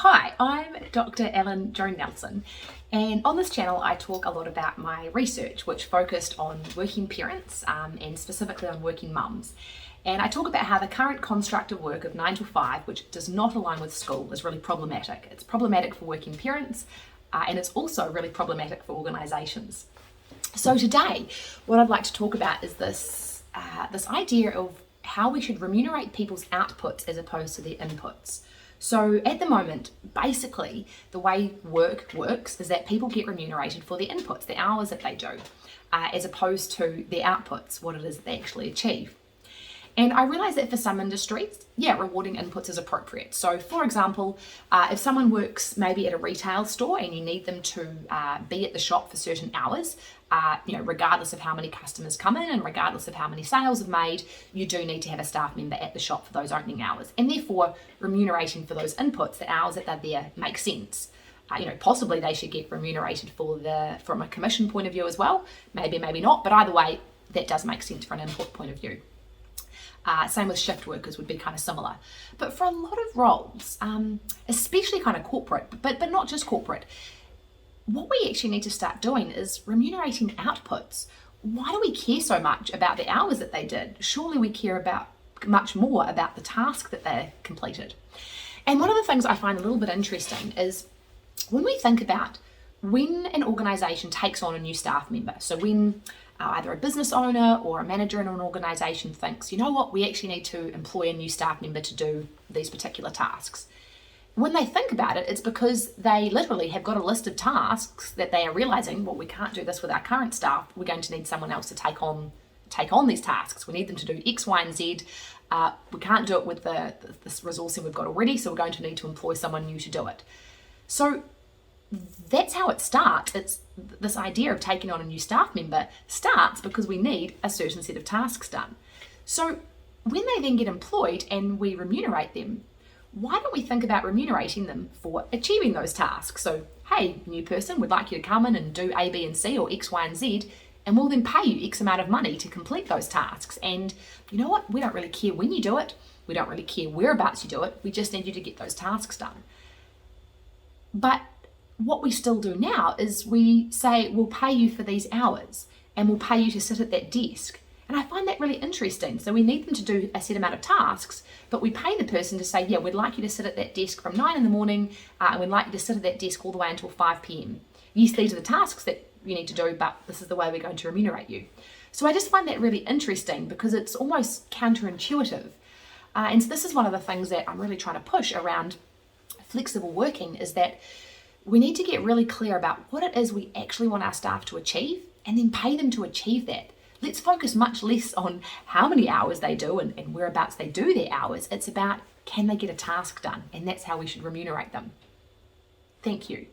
Hi, I'm Dr. Joan Nelson, and on this channel I talk a lot about my research which focused on working parents and specifically on working mums. And I talk about how the current construct of work of 9 to 5, which does not align with school, is really problematic. It's problematic for working parents and it's also really problematic for organisations. So today what I'd like to talk about is this idea of how we should remunerate people's outputs as opposed to their inputs. So at the moment, basically, the way work works is that people get remunerated for their inputs, the hours that they do, as opposed to their outputs, what it is that they actually achieve. And I realise that for some industries, rewarding inputs is appropriate. So for example, if someone works maybe at a retail store and you need them to be at the shop for certain hours, regardless of how many customers come in and regardless of how many sales are made, you do need to have a staff member at the shop for those opening hours. And therefore, remunerating for those inputs, the hours that they're there, makes sense. Possibly they should get remunerated from a commission point of view as well. Maybe not, but either way, that does make sense from an input point of view. Same with shift workers would be kind of similar. But for a lot of roles, especially kind of corporate, but not just corporate, what we actually need to start doing is remunerating outputs. Why do we care so much about the hours that they did? Surely we care about much more about the task that they completed. And one of the things I find a little bit interesting is when we think about when an organisation takes on a new staff member, so when either a business owner or a manager in an organisation thinks, you know what, we actually need to employ a new staff member to do these particular tasks. When they think about it, it's because they literally have got a list of tasks that they are realising, well, we can't do this with our current staff, we're going to need someone else to take on these tasks. We need them to do X, Y, and Z. We can't do it with this resourcing we've got already, so we're going to need to employ someone new to do it. So that's how it starts. It's this idea of taking on a new staff member starts because we need a certain set of tasks done. So when they then get employed and we remunerate them, why don't we think about remunerating them for achieving those tasks? So, hey, new person, we'd like you to come in and do A, B, and C, or X, Y, and Z, and we'll then pay you X amount of money to complete those tasks. And you know what? We don't really care when you do it. We don't really care whereabouts you do it. We just need you to get those tasks done. But what we still do now is we say, we'll pay you for these hours and we'll pay you to sit at that desk. And I find that really interesting. So we need them to do a set amount of tasks, but we pay the person to say, we'd like you to sit at that desk from 9 in the morning and we'd like you to sit at that desk all the way until 5 p.m. Yes, these are the tasks that you need to do, but this is the way we're going to remunerate you. So I just find that really interesting because it's almost counterintuitive. And so this is one of the things that I'm really trying to push around flexible working is that we need to get really clear about what it is we actually want our staff to achieve and then pay them to achieve that. Let's focus much less on how many hours they do and whereabouts they do their hours. It's about, can they get a task done? And that's how we should remunerate them. Thank you.